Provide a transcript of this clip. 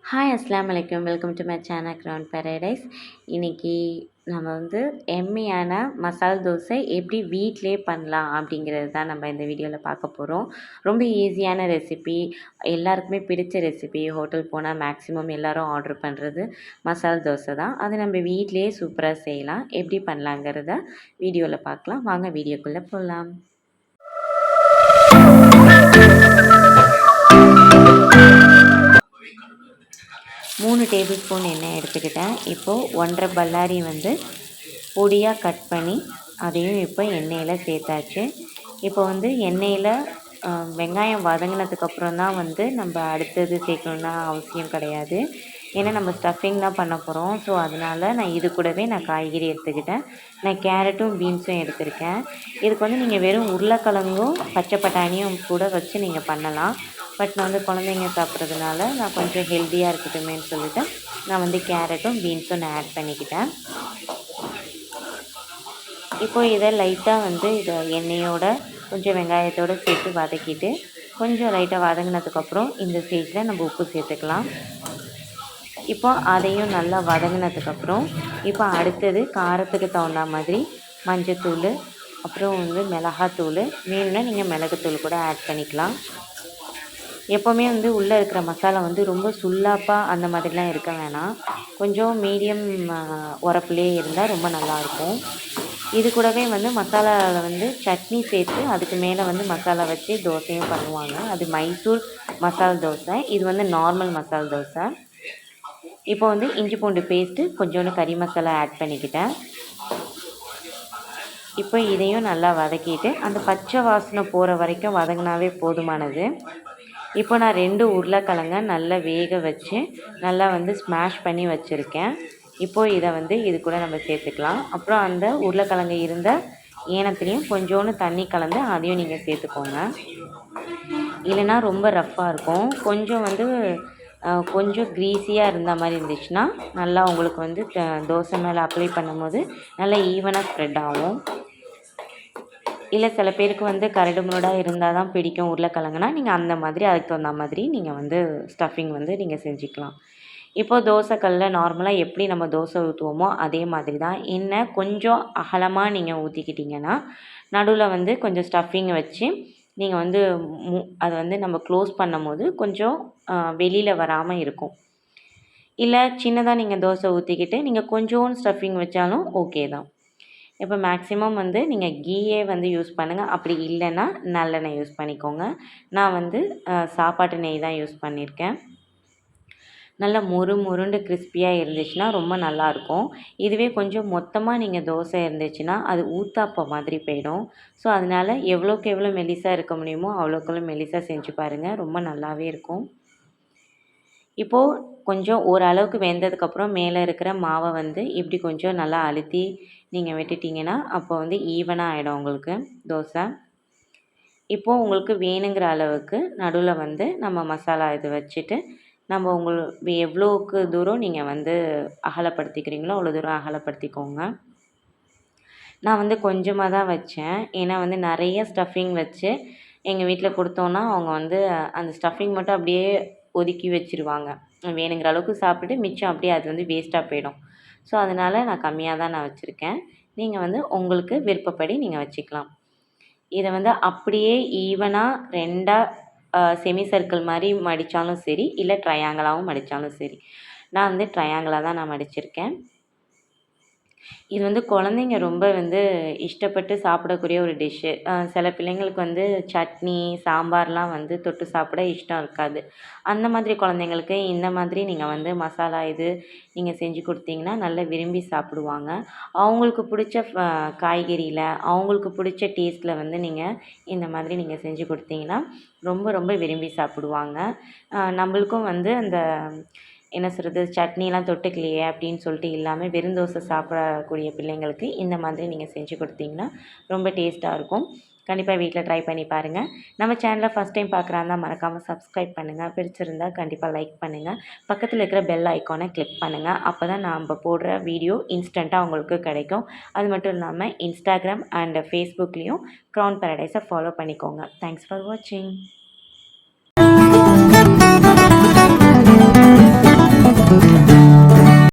Hi அஸ்ஸலாமு அலைக்கும். Welcome to my channel crown paradise. இன்றைக்கி நம்ம வந்து எம்மியான மசால் தோசை எப்படி வீட்டிலே பண்ணலாம் அப்படிங்கிறது தான் நம்ம இந்த வீடியோவில் பார்க்க போகிறோம். ரொம்ப ஈஸியான ரெசிபி, எல்லாருக்குமே பிடிச்ச ரெசிபி. ஹோட்டல் போனால் மேக்ஸிமம் எல்லோரும் ஆர்டர் பண்ணுறது மசால் தோசை தான். அதை நம்ம வீட்டிலே சூப்பராக செய்யலாம். எப்படி பண்ணலாங்கிறத வீடியோவில் பார்க்கலாம். வாங்க வீடியோக்குள்ளே போகலாம். மூணு டேபிள் ஸ்பூன் எண்ணெய் எடுத்துக்கிட்டேன். இப்போது 1.5 பல்லாரி வந்து பொடியாக கட் பண்ணி அதையும் இப்போ எண்ணெயில் சேர்த்தாச்சு. இப்போ வந்து எண்ணெயில் வெங்காயம் வதங்கினதுக்கப்புறம் தான் வந்து நம்ம அடுத்தது சேர்க்கணுன்னா அவசியம் கிடையாது. ஏன்னா நம்ம ஸ்டஃபிங் தான் பண்ண போகிறோம். ஸோ அதனால் நான் இது கூடவே காய்கறி எடுத்துக்கிட்டேன். நான் கேரட்டும் பீன்ஸும் எடுத்திருக்கேன். இதுக்கு வந்து நீங்கள் வெறும் உருளைக்கிழங்கும் பச்சை பட்டாணியும் கூட வச்சு நீங்கள் பண்ணலாம். பட் நான் வந்து குழந்தைங்க சாப்பிட்றதுனால நான் கொஞ்சம் ஹெல்த்தியாக இருக்கட்டுமேன்னு சொல்லிவிட்டு நான் வந்து கேரட்டும் பீன்ஸும் நான் ஆட் பண்ணிக்கிட்டேன். இப்போது இதை லைட்டாக வந்து இதை எண்ணெயோட கொஞ்சம் வெங்காயத்தோடு சேர்த்து வதக்கிட்டு கொஞ்சம் லைட்டாக வதங்கினதுக்கப்புறம் இந்த ஸ்டேஜில் நம்ம உப்பு சேர்த்துக்கலாம். இப்போ அதையும் நல்லா வதங்கினதுக்கப்புறம் இப்போ அடுத்தது காரத்துக்கு தகுந்த மாதிரி மஞ்சத்தூள், அப்புறம் வந்து மிளகாத்தூள், வேணும்னா நீங்கள் மிளகுத்தூள் கூட ஆட் பண்ணிக்கலாம். எப்போவுமே வந்து உள்ளே இருக்கிற மசாலா வந்து ரொம்ப சுல்லாப்பாக அந்த மாதிரிலாம் இருக்க வேணாம். கொஞ்சம் மீடியம் உரப்புலேயே இருந்தால் ரொம்ப நல்லாயிருக்கும். இது கூடவே வந்து மசாலாவில் வந்து சட்னி சேர்த்து அதுக்கு மேலே வந்து மசாலா வச்சு தோசையும் பண்ணுவாங்க. அது மைசூர் மசால் தோசை. இது வந்து நார்மல் மசால் தோசை. இப்போ வந்து இஞ்சி பூண்டு பேஸ்ட்டு, கொஞ்சோண்டு கறி மசாலா ஆட் பண்ணிக்கிட்டேன். இப்போ இதையும் நல்லா வதக்கிட்டு அந்த பச்சை வாசனை போகிற வரைக்கும் வதங்கினாவே போதுமானது. இப்போ நான் 2 உருளைக்கிழங்க நல்லா வேக வச்சு நல்லா வந்து ஸ்மாஷ் பண்ணி வச்சுருக்கேன். இப்போது இதை வந்து இது கூட நம்ம சேர்த்துக்கலாம். அப்புறம் அந்த உருளைக்கிழங்கு இருந்த ஏனத்துலேயும் கொஞ்சோண்டு தண்ணி கலந்து அதையும் நீங்கள் சேர்த்துக்கோங்க. இல்லைனா ரொம்ப ரஃப்பாக இருக்கும். கொஞ்சம் வந்து கொஞ்சம் க்ரீஸியாக இருந்த மாதிரி இருந்துச்சுன்னா நல்லா உங்களுக்கு வந்து தோசை மேலே அப்ளை பண்ணும்போது நல்லா ஈவனாக ஸ்ப்ரெட் ஆகும். இல்லை சில பேருக்கு வந்து கரடு முரடாக இருந்தால் தான் பிடிக்கும் உருளைக்கிழங்குனா, நீங்கள் அந்த மாதிரி அதுக்கு தகுந்த மாதிரி நீங்கள் வந்து ஸ்டஃபிங் வந்து நீங்கள் செஞ்சுக்கலாம். இப்போது தோசைக்கல்லில் நார்மலாக எப்படி நம்ம தோசை ஊற்றுவோமோ அதே மாதிரி தான். எண்ணெய் கொஞ்சம் அகலமாக நீங்கள் ஊற்றிக்கிட்டிங்கன்னா நடுவில் வந்து கொஞ்சம் ஸ்டஃபிங் வச்சு நீங்கள் வந்து அதை வந்து நம்ம க்ளோஸ் பண்ணும்போது கொஞ்சம் வெளியில் வராமல் இருக்கும். இல்லை சின்னதாக நீங்கள் தோசை ஊற்றிக்கிட்டு நீங்கள் கொஞ்சோண்டு ஸ்டஃபிங் வச்சாலும் ஓகே தான். இப்போ மேக்ஸிமம் வந்து நீங்கள் கீயே வந்து யூஸ் பண்ணுங்கள். அப்படி இல்லைன்னா நல்லெண்ணெய் யூஸ் பண்ணிக்கோங்க. நான் வந்து சாப்பாட்டு நெய் தான் யூஸ் பண்ணியிருக்கேன். நல்லா முருண்டு கிறிஸ்பியாக இருந்துச்சுன்னா ரொம்ப நல்லாயிருக்கும். இதுவே கொஞ்சம் மொத்தமாக நீங்கள் தோசை இருந்துச்சுன்னா அது ஊத்தாப்பம் மாதிரி போயிடும். ஸோ அதனால் எவ்வளோக்கு எவ்வளோ மெலிசாக இருக்க முடியுமோ அவ்வளோக்கு எவ்வளோ மெலிசாக செஞ்சு பாருங்கள். ரொம்ப நல்லாவே இருக்கும். இப்போது கொஞ்சம் ஓரளவுக்கு வெந்ததுக்கப்புறம் மேலே இருக்கிற மாவை வந்து இப்படி கொஞ்சம் நல்லா அழுத்தி நீங்கள் விட்டுட்டிங்கன்னா அப்போ வந்து ஈவனாக ஆகிடும் உங்களுக்கு தோசை. இப்போது உங்களுக்கு வேணுங்கிற அளவுக்கு நடுவில் வந்து நம்ம மசாலா இது வச்சுட்டு நம்ம எவ்வளோக்கு தூரம் நீங்கள் வந்து அகலப்படுத்திக்கிறீங்களோ அவ்வளோ தூரம் அகலப்படுத்திக்கோங்க. நான் வந்து கொஞ்சமாக தான் வச்சேன். ஏன்னா வந்து நிறைய ஸ்டஃபிங் வச்சு எங்கள் வீட்டில் கொடுத்தோன்னா அவங்க வந்து அந்த ஸ்டஃபிங் மட்டும் அப்படியே ஒதுக்கி வச்சுருவாங்க. வேணுங்கிற அளவுக்கு சாப்பிட்டு மிச்சம் அப்படியே அது வந்து வேஸ்ட்டாக போயிடும். ஸோ அதனால் நான் கம்மியாக தான் நான் வச்சுருக்கேன். நீங்கள் வந்து உங்களுக்கு விருப்பப்படி நீங்கள் வச்சுக்கலாம். இதை வந்து அப்படியே ஈவனாக 2ஆக செமி சர்க்கிள் மாதிரி மடித்தாலும் சரி, இல்லை ட்ரையாங்கிளாகவும் மடித்தாலும் சரி. நான் வந்து ட்ரையாங்கிளாக தான் நான் மடிச்சிருக்கேன். இது வந்து குழந்தைங்க ரொம்ப வந்து இஷ்டப்பட்டு சாப்பிடக்கூடிய ஒரு டிஷ்ஷு. சில பிள்ளைங்களுக்கு வந்து சட்னி, சாம்பார்லாம் வந்து தொட்டு சாப்பிட இஷ்டம் இருக்காது. அந்த மாதிரி குழந்தைங்களுக்கு இந்த மாதிரி நீங்கள் வந்து மசாலா இது நீங்கள் செஞ்சு கொடுத்தீங்கன்னா நல்லா விரும்பி சாப்பிடுவாங்க. அவங்களுக்கு பிடிச்ச காய்கறியில் அவங்களுக்கு பிடிச்ச டேஸ்ட்டில் வந்து நீங்கள் இந்த மாதிரி நீங்கள் செஞ்சு கொடுத்தீங்கன்னா ரொம்ப ரொம்ப விரும்பி சாப்பிடுவாங்க. நம்மளுக்கும் வந்து அந்த என்ன சொல்கிறது, சட்னிலாம் தொட்டுக்கலையே அப்படின்னு சொல்லிட்டு இல்லாமல் வெறும் தோசை சாப்பிடக்கூடிய பிள்ளைங்களுக்கு இந்த மாதிரி நீங்கள் செஞ்சு கொடுத்தீங்கன்னா ரொம்ப டேஸ்ட்டாக இருக்கும். கண்டிப்பாக வீட்டில் ட்ரை பண்ணி பாருங்கள். நம்ம சேனலை ஃபஸ்ட் டைம் பார்க்குறாருந்தா மறக்காமல் சப்ஸ்கிரைப் பண்ணுங்கள். பிடிச்சிருந்தால் கண்டிப்பாக லைக் பண்ணுங்கள். பக்கத்தில் இருக்கிற பெல் ஐக்கானை கிளிக் பண்ணுங்கள். அப்போ தான் நம்ம போடுற வீடியோ இன்ஸ்டண்ட்டாக உங்களுக்கு கிடைக்கும். அது மட்டும் இல்லாமல் இன்ஸ்டாகிராம் அண்ட் ஃபேஸ்புக்லேயும் க்ரௌன் பேரடைஸை ஃபாலோ பண்ணிக்கோங்க. தேங்க்ஸ் ஃபார் வாட்சிங்.